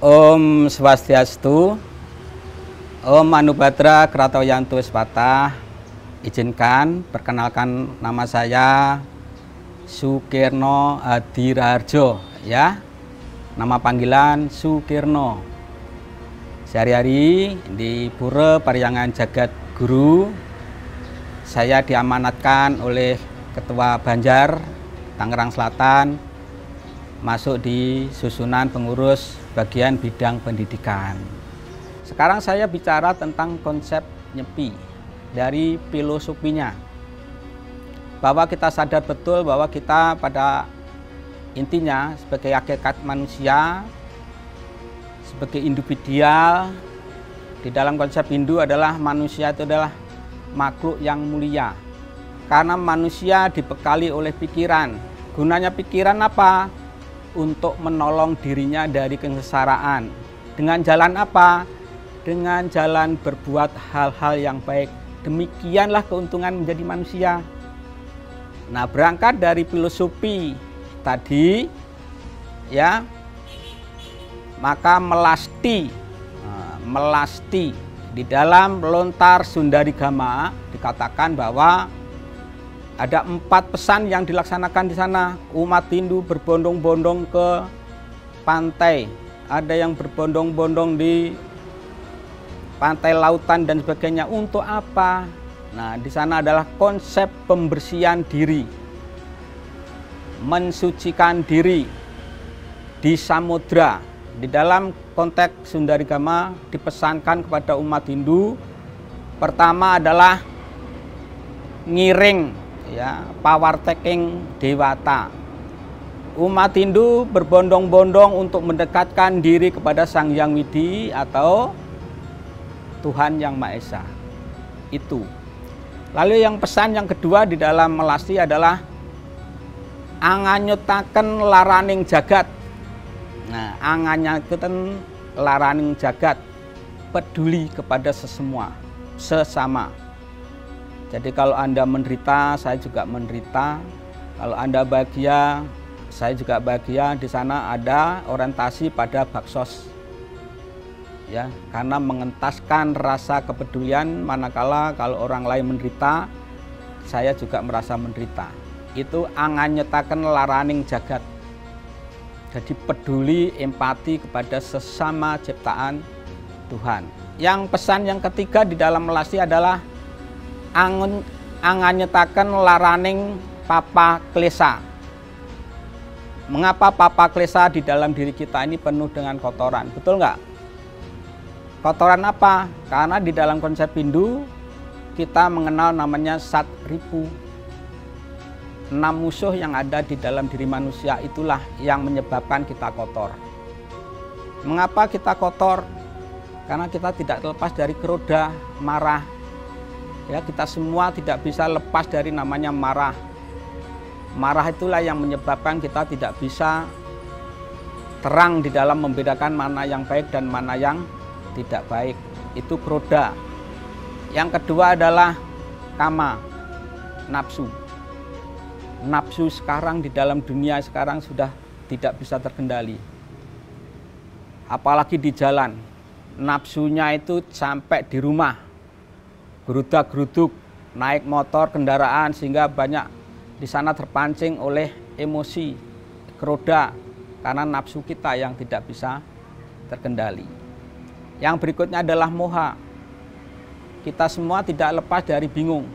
Om Swastiastu, Om Manubhadra Kratoyanto Spatah. Izinkan perkenalkan nama saya Sukirno Hadi Raharjo, ya. Nama panggilan Sukirno. Sehari-hari di Pura Parahyangan Jagat Guru, saya diamanatkan oleh Ketua Banjar Tangerang Selatan masuk di susunan pengurus bagian bidang pendidikan. Sekarang saya bicara tentang konsep nyepi dari filosofinya, bahwa kita sadar betul bahwa kita pada intinya sebagai hakikat manusia, sebagai individual, di dalam konsep Hindu adalah manusia itu adalah makhluk yang mulia. Karena manusia dibekali oleh pikiran. Gunanya pikiran apa? Untuk menolong dirinya dari kesengsaraan. Dengan jalan apa? Dengan jalan berbuat hal-hal yang baik. Demikianlah keuntungan menjadi manusia. Nah, berangkat dari filosofi tadi, ya, maka melasti di dalam lontar Sundarigama dikatakan bahwa ada 4 pesan yang dilaksanakan di sana. Umat Hindu berbondong-bondong ke pantai, ada yang berbondong-bondong di pantai lautan dan sebagainya. Untuk apa? Nah, di sana adalah konsep pembersihan diri, mensucikan diri di samudra. Di dalam konteks Sundarigama dipesankan kepada umat Hindu, pertama adalah ngiring, ya, power taking dewata. Umat Hindu berbondong-bondong untuk mendekatkan diri kepada Sang Hyang Widi atau Tuhan Yang Maha Esa. Itu. Lalu yang pesan yang kedua di dalam melasti adalah anganyutaken laraning jagat. Nah, anganyutaken laraning jagat, peduli kepada sesama. Jadi kalau Anda menderita, saya juga menderita. Kalau Anda bahagia, saya juga bahagia. Di sana ada orientasi pada baksos, ya, karena mengentaskan rasa kepedulian. Manakala kalau orang lain menderita, saya juga merasa menderita. Itu anganyetaken laraning jagat. Jadi peduli, empati kepada sesama ciptaan Tuhan. Yang pesan yang ketiga di dalam melasti adalah anganyetaken laraning papa klesa. Mengapa papa klesa di dalam diri kita ini penuh dengan kotoran? Betul nggak? Kotoran apa? Karena di dalam konsep Hindu kita mengenal namanya Satripu. 6 musuh yang ada di dalam diri manusia itulah yang menyebabkan kita kotor. Mengapa kita kotor? Karena kita tidak lepas dari keroda marah. Ya, kita semua tidak bisa lepas dari namanya marah. Marah itulah yang menyebabkan kita tidak bisa terang di dalam membedakan mana yang baik dan mana yang tidak baik. Itu keroda. Yang kedua adalah kama, nafsu. Nafsu sekarang di dalam dunia sekarang sudah tidak bisa terkendali. Apalagi di jalan. Nafsunya itu sampai di rumah. Gerudak-geruduk, naik motor, kendaraan, sehingga banyak di sana terpancing oleh emosi, keroda, karena nafsu kita yang tidak bisa terkendali. Yang berikutnya adalah moha. Kita semua tidak lepas dari bingung.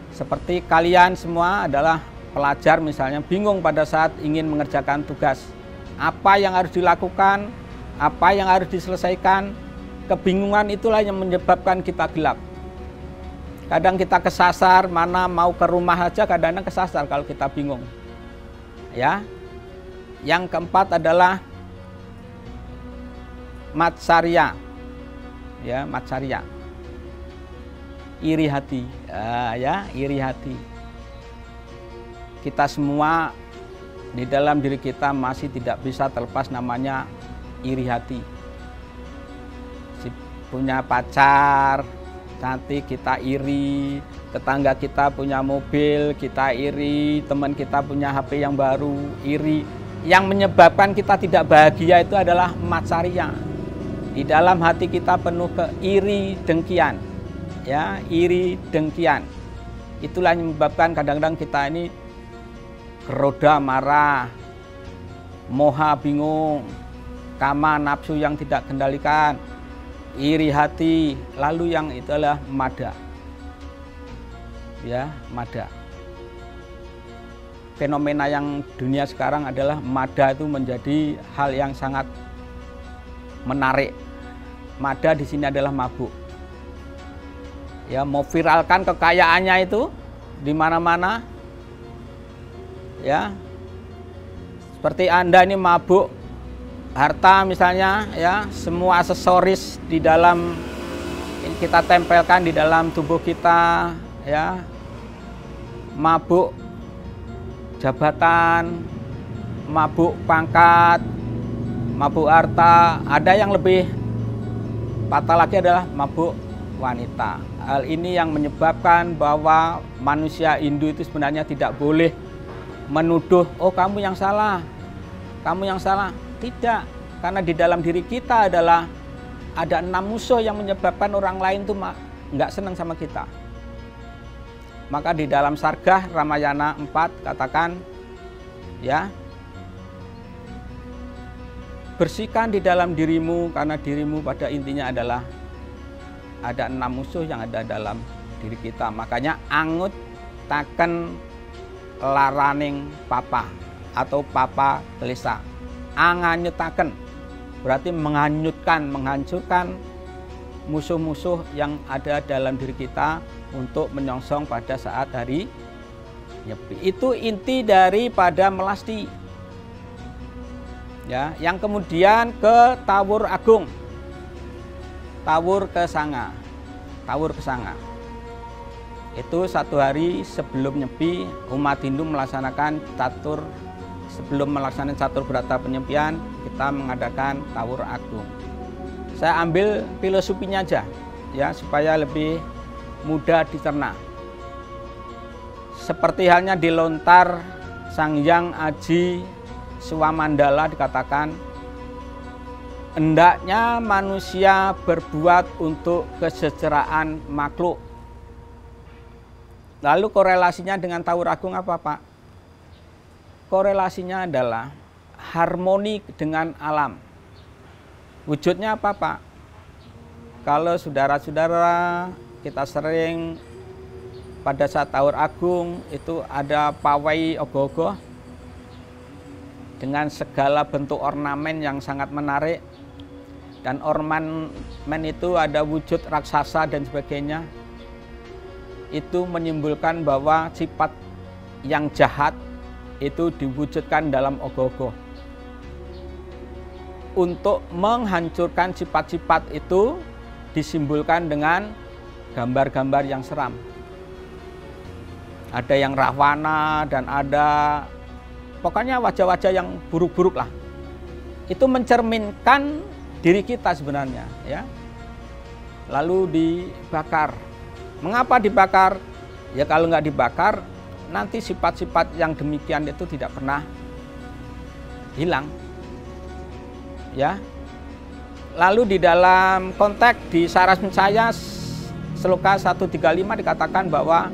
Seperti kalian semua adalah pelajar misalnya, bingung pada saat ingin mengerjakan tugas. Apa yang harus dilakukan, apa yang harus diselesaikan. Kebingungan itulah yang menyebabkan kita gelap. Kadang kita kesasar, mana mau ke rumah aja kadang-kadang kesasar kalau kita bingung. Ya. Yang keempat adalah matsarya. Ya, matsarya. Iri hati. Ya, iri hati. Kita semua di dalam diri kita masih tidak bisa terlepas namanya iri hati. Si punya pacar cantik kita iri, tetangga kita punya mobil kita iri, teman kita punya HP yang baru iri. yang menyebabkan kita tidak bahagia itu adalah matsarya. Di dalam hati kita penuh iri dengkian, ya, iri dengkian. Itulah yang menyebabkan kadang-kadang kita ini geroda marah, moha bingung, kama nafsu yang tidak kendalikan, iri hati, lalu yang itu adalah mada. Ya, mada. Fenomena yang dunia sekarang adalah mada itu menjadi hal yang sangat menarik. Mada di sini adalah mabuk. Ya, mau viralkan kekayaannya itu di mana-mana. Ya. Seperti Anda ini mabuk harta misalnya, ya, semua aksesoris di dalam kita tempelkan di dalam tubuh kita, ya. Mabuk jabatan, mabuk pangkat, mabuk harta, ada yang lebih fatal lagi adalah mabuk wanita. Hal ini yang menyebabkan bahwa manusia Hindu itu sebenarnya tidak boleh menuduh, oh kamu yang salah, kamu yang salah. Tidak, karena di dalam diri kita adalah ada 6 musuh yang menyebabkan orang lain tuh nggak senang sama kita. Maka di dalam Sargah Ramayana 4 katakan, ya, bersihkan di dalam dirimu, karena dirimu pada intinya adalah ada 6 musuh yang ada dalam diri kita. Makanya angut taken laraning papa atau papa kelisa. Anganyutaken berarti menghanyutkan, menghancurkan musuh-musuh yang ada dalam diri kita untuk menyongsong pada saat hari Nyepi. Itu inti daripada melasti. Ya, yang kemudian ke Tawur Agung, Tawur Kesanga, Tawur Kesanga. Itu 1 hari sebelum Nyepi, umat Hindu melaksanakan sebelum melaksanakan catur berata penyepian, kita mengadakan Tawur Agung. Saya ambil filosofinya aja, ya, supaya lebih mudah dicerna. Seperti halnya di lontar Sang Hyang Aji Swamandala dikatakan, hendaknya manusia berbuat untuk kesejahteraan makhluk. Lalu korelasinya dengan Tawur Agung apa, Pak? Korelasinya adalah harmoni dengan alam. Wujudnya apa, Pak? Kalau saudara-saudara kita sering pada saat Tawur Agung itu ada pawai ogoh-ogoh dengan segala bentuk ornamen yang sangat menarik, dan ornamen itu ada wujud raksasa dan sebagainya. Itu menyimbolkan bahwa sifat yang jahat itu diwujudkan dalam ogoh-ogoh. Untuk menghancurkan sifat-sifat itu disimbolkan dengan gambar-gambar yang seram. Ada yang rahwana dan ada pokoknya wajah-wajah yang buruk-buruk lah. Itu mencerminkan diri kita sebenarnya, ya. Lalu dibakar. Mengapa dibakar? Ya kalau nggak dibakar, nanti sifat-sifat yang demikian itu tidak pernah hilang. Ya. Lalu di dalam konteks di Sarasmensaya Sloka 135 dikatakan bahwa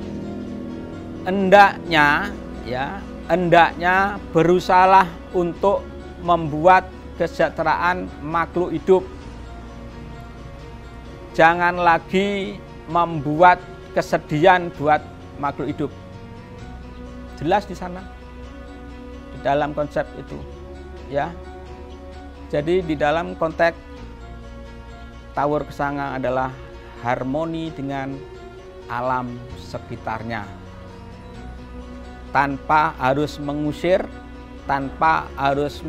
hendaknya, ya, hendaknya berusahalah untuk membuat kesejahteraan makhluk hidup. Jangan lagi membuat kesedihan buat makhluk hidup. Jelas di sana, di dalam konsep itu, ya. Jadi di dalam konteks Tawur Kesanga adalah harmoni dengan alam sekitarnya, tanpa harus mengusir, tanpa harus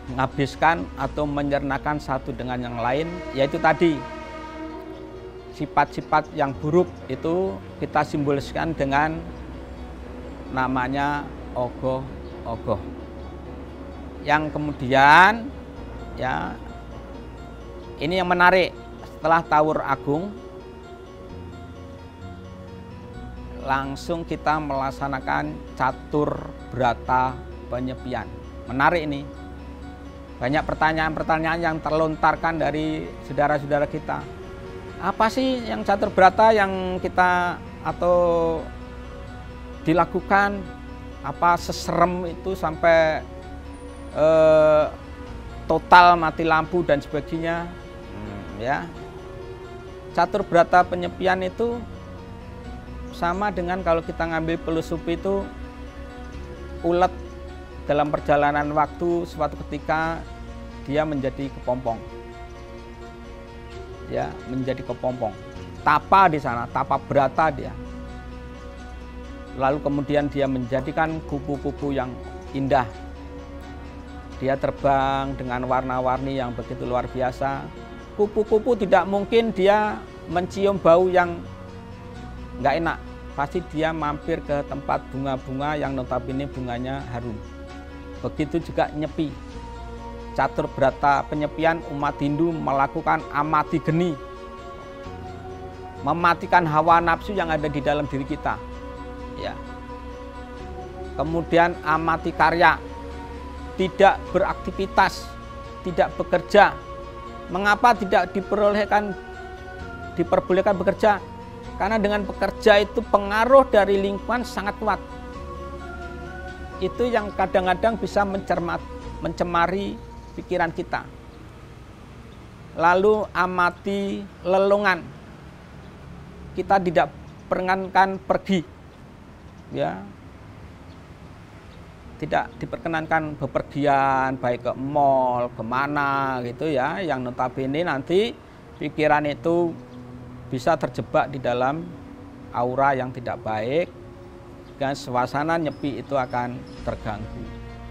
menghabiskan atau menyernakan satu dengan yang lain, yaitu tadi sifat-sifat yang buruk itu kita simboliskan dengan namanya ogoh-ogoh. Yang kemudian, ya, ini yang menarik, setelah Tawur Agung langsung kita melaksanakan catur berata penyepian. Menarik ini. Banyak pertanyaan-pertanyaan yang terlontarkan dari saudara-saudara kita. Apa sih yang catur berata yang kita atau dilakukan? Apa seserem itu sampai total mati lampu dan sebagainya? Ya, catur berata penyepian itu sama dengan kalau kita ngambil filosofi itu ulet dalam perjalanan waktu suatu ketika dia menjadi kepompong. Ya, menjadi kepompong. Tapa di sana, tapa berata dia. Lalu kemudian dia menjadikan kupu-kupu yang indah. Dia terbang dengan warna-warni yang begitu luar biasa. Kupu-kupu tidak mungkin dia mencium bau yang nggak enak. Pasti dia mampir ke tempat bunga-bunga yang notabene bunganya harum. Begitu juga nyepi. Catur berata penyepian umat Hindu melakukan amati geni. Mematikan hawa nafsu yang ada di dalam diri kita. Ya. Kemudian amati karya. Tidak beraktivitas, tidak bekerja. Mengapa tidak diperbolehkan bekerja? Karena dengan bekerja itu pengaruh dari lingkungan sangat kuat. Itu yang kadang-kadang bisa mencemari pikiran kita. Lalu amati lelungan. Kita tidak perkenankan pergi. Ya. Tidak diperkenankan bepergian baik ke mall, kemana gitu ya, yang notabene nanti pikiran itu bisa terjebak di dalam aura yang tidak baik dan suasana nyepi itu akan terganggu.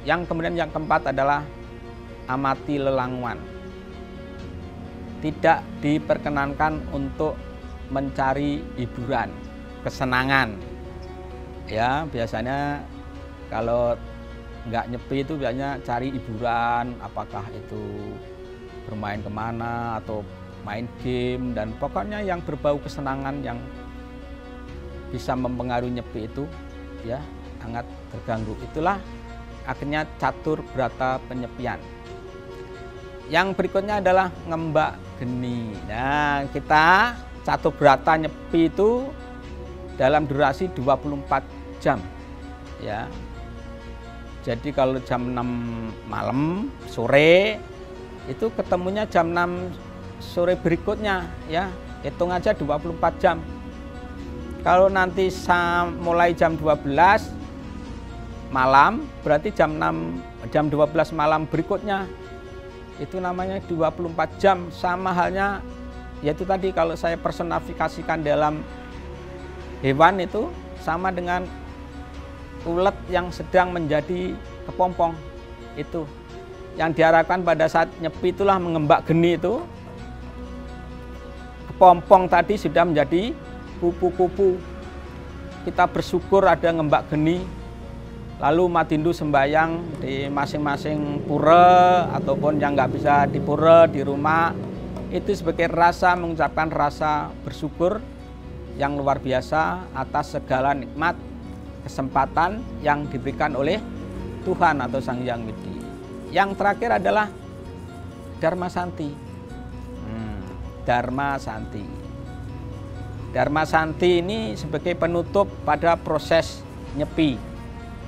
Yang kemudian yang keempat adalah amati lelangwan. Tidak diperkenankan untuk mencari hiburan, kesenangan. Ya, biasanya kalau nggak nyepi itu biasanya cari hiburan, apakah itu bermain kemana atau main game, dan pokoknya yang berbau kesenangan yang bisa mempengaruhi nyepi itu ya sangat terganggu. Itulah akhirnya catur berata penyepian. Yang berikutnya adalah ngembak geni. Nah, kita catur berata nyepi itu dalam durasi 24 jam ya. Jadi kalau jam 6 malam sore itu ketemunya jam 6 sore berikutnya ya. Hitung aja 24 jam. Kalau nanti mulai jam 12 malam berarti jam 12 malam berikutnya itu namanya 24 jam. Sama halnya yaitu tadi kalau saya personifikasikan dalam hewan itu sama dengan ulet yang sedang menjadi kepompong. Itu yang diharapkan pada saat nyepi itulah mengembak geni itu. Kepompong tadi sudah menjadi kupu-kupu. Kita bersyukur ada ngembak geni. Lalu umat Hindu sembahyang di masing-masing pura ataupun yang nggak bisa di pura di rumah. Itu sebagai rasa mengucapkan rasa bersyukur yang luar biasa atas segala nikmat kesempatan yang diberikan oleh Tuhan atau Sang Hyang Widi. Yang terakhir adalah Dharma Santi. Dharma Santi. Dharma Santi ini sebagai penutup pada proses nyepi.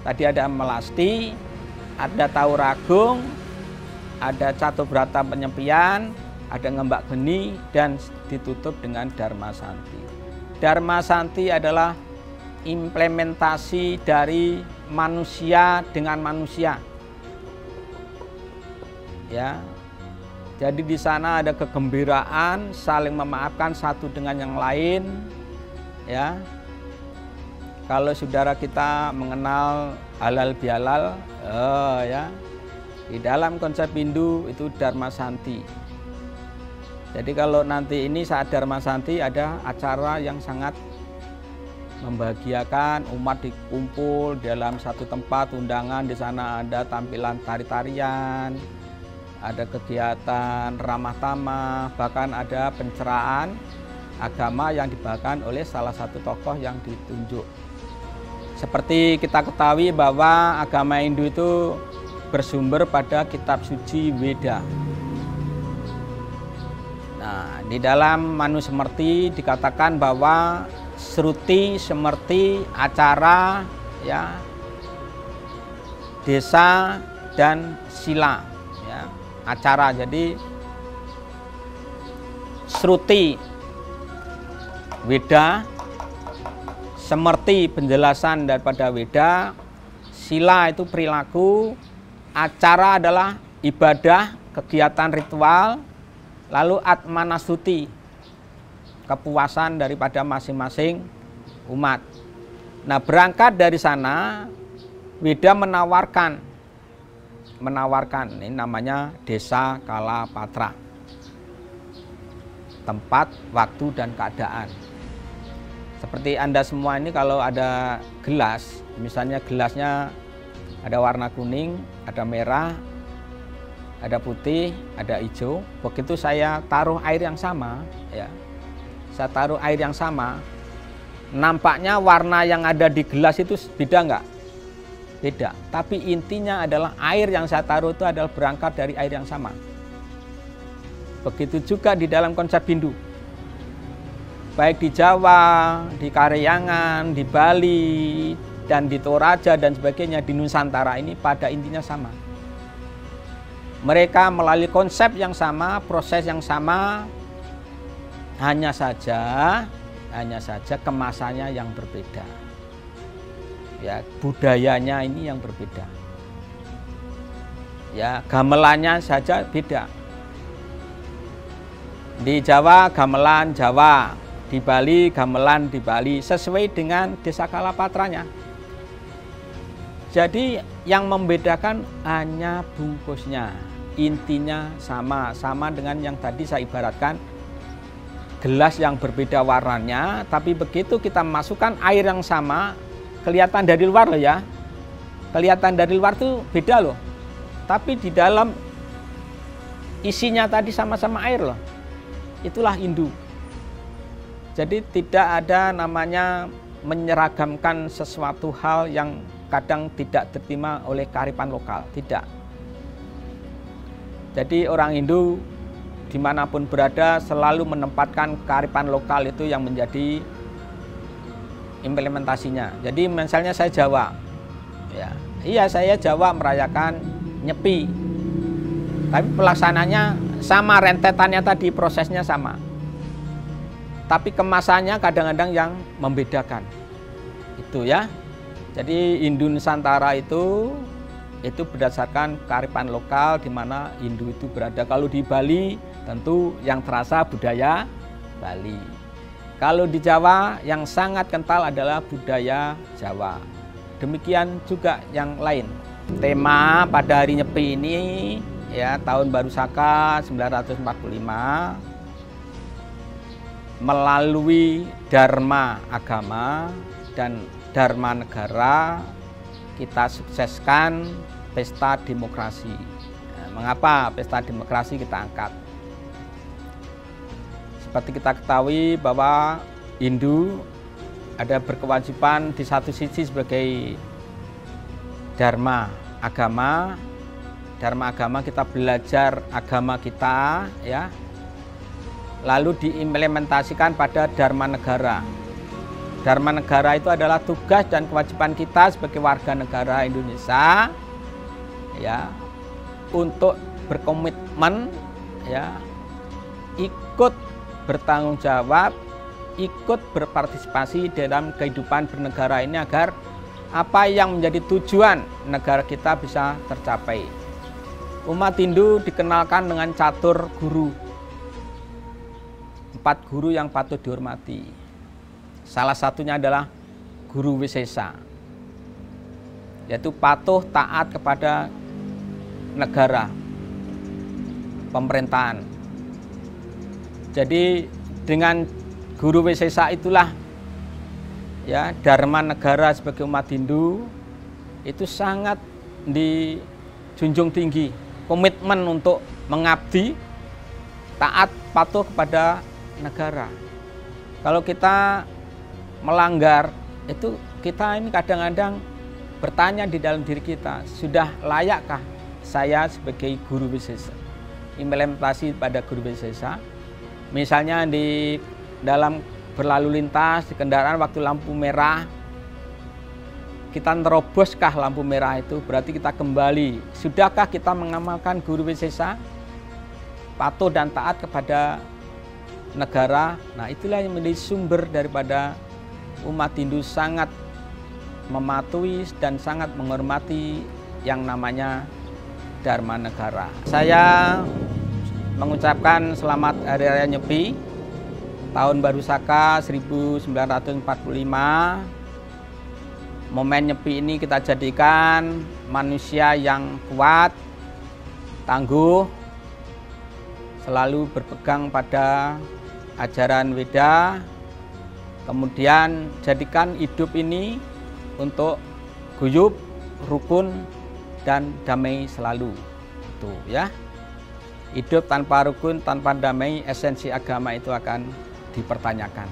Tadi ada melasti, ada tauragung, ada catur berata penyepian, ada ngembak geni, dan ditutup dengan Dharma Santi. Dharma Santi adalah implementasi dari manusia dengan manusia. Ya. Jadi di sana ada kegembiraan, saling memaafkan satu dengan yang lain. Ya. Kalau saudara kita mengenal halal bihalal, ya. Di dalam konsep Hindu itu Dharma Santi. Jadi kalau nanti ini saat Dharma Santi ada acara yang sangat membahagiakan, umat dikumpul dalam satu tempat undangan. Di sana ada tampilan tari-tarian, ada kegiatan ramah tamah, bahkan ada pencerahan agama yang dibawakan oleh salah satu tokoh yang ditunjuk. Seperti kita ketahui bahwa agama Hindu itu bersumber pada kitab suci Weda. Nah, di dalam Manusemerti dikatakan bahwa Sruti, Semerti, Acara, ya, Desa dan Sila, ya, Acara. Jadi Sruti Weda, Semerti penjelasan daripada Weda, Sila itu perilaku, Acara adalah ibadah, kegiatan ritual, lalu Atmanasuti kepuasan daripada masing-masing umat. Nah, berangkat dari sana Weda menawarkan ini namanya Desa Kala Patra, tempat, waktu, dan keadaan. Seperti Anda semua ini kalau ada gelas, misalnya gelasnya ada warna kuning, ada merah, ada putih, ada hijau. Begitu saya taruh air yang sama, ya, saya taruh air yang sama, nampaknya warna yang ada di gelas itu beda nggak? Beda. Tapi intinya adalah air yang saya taruh itu adalah berangkat dari air yang sama. Begitu juga di dalam konsep Hindu. Baik di Jawa, di Karyangan, di Bali, dan di Toraja dan sebagainya, di Nusantara ini pada intinya sama. Mereka melalui konsep yang sama, proses yang sama, hanya saja kemasannya yang berbeda. Ya, budayanya ini yang berbeda. Ya, gamelannya saja beda. Di Jawa gamelan Jawa, di Bali gamelan di Bali, sesuai dengan Desa Kalapatranya. Jadi yang membedakan hanya bungkusnya, intinya sama dengan yang tadi saya ibaratkan gelas yang berbeda warnanya, tapi begitu kita masukkan air yang sama, kelihatan dari luar loh ya, kelihatan dari luar tuh beda loh, tapi di dalam isinya tadi sama-sama air loh. Itulah Hindu. Jadi tidak ada namanya menyeragamkan sesuatu hal yang kadang tidak diterima oleh kearifan lokal, tidak. Jadi orang Hindu dimanapun berada selalu menempatkan kearifan lokal itu yang menjadi implementasinya. Jadi misalnya saya Jawa, ya, iya saya Jawa merayakan Nyepi, tapi pelaksananya sama, rentetannya tadi prosesnya sama. Tapi kemasannya kadang-kadang yang membedakan. Itu ya. Jadi Hindu Nusantara itu berdasarkan kearifan lokal di mana Hindu itu berada. Kalau di Bali tentu yang terasa budaya Bali. Kalau di Jawa yang sangat kental adalah budaya Jawa. Demikian juga yang lain. Tema pada hari Nyepi ini ya tahun Baru Saka 945 melalui Dharma agama dan Dharma negara kita sukseskan pesta demokrasi. Nah, mengapa pesta demokrasi kita angkat? Seperti kita ketahui bahwa Hindu ada berkewajiban di satu sisi sebagai Dharma agama. Dharma agama kita belajar agama kita ya. Lalu diimplementasikan pada Dharma negara. Dharma negara itu adalah tugas dan kewajiban kita sebagai warga negara Indonesia ya untuk berkomitmen ya, ikut bertanggung jawab, ikut berpartisipasi dalam kehidupan bernegara ini agar apa yang menjadi tujuan negara kita bisa tercapai. Umat Hindu dikenalkan dengan catur guru. 4 guru yang patut dihormati. Salah satunya adalah Guru Wisesa, yaitu patuh taat kepada negara, pemerintahan. Jadi dengan Guru Wisesa itulah ya Dharma negara sebagai umat Hindu itu sangat dijunjung tinggi, komitmen untuk mengabdi, taat, patuh kepada negara. Kalau kita melanggar itu kita ini kadang-kadang bertanya di dalam diri kita, sudah layakkah saya sebagai guru wisesa? Implementasi pada guru wisesa, misalnya di dalam berlalu lintas di kendaraan waktu lampu merah, kita neroboskah lampu merah itu, berarti kita kembali. Sudahkah kita mengamalkan guru wisesa, patuh dan taat kepada negara? Nah, itulah yang menjadi sumber daripada umat Hindu sangat mematuhi dan sangat menghormati yang namanya Dharma Negara. Saya mengucapkan selamat Hari Raya Nyepi Tahun Baru Saka 1945. Momen Nyepi ini kita jadikan manusia yang kuat, tangguh, selalu berpegang pada ajaran Weda. Kemudian jadikan hidup ini untuk guyup, rukun, dan damai selalu. Tuh ya. Hidup tanpa rukun, tanpa damai, esensi agama itu akan dipertanyakan.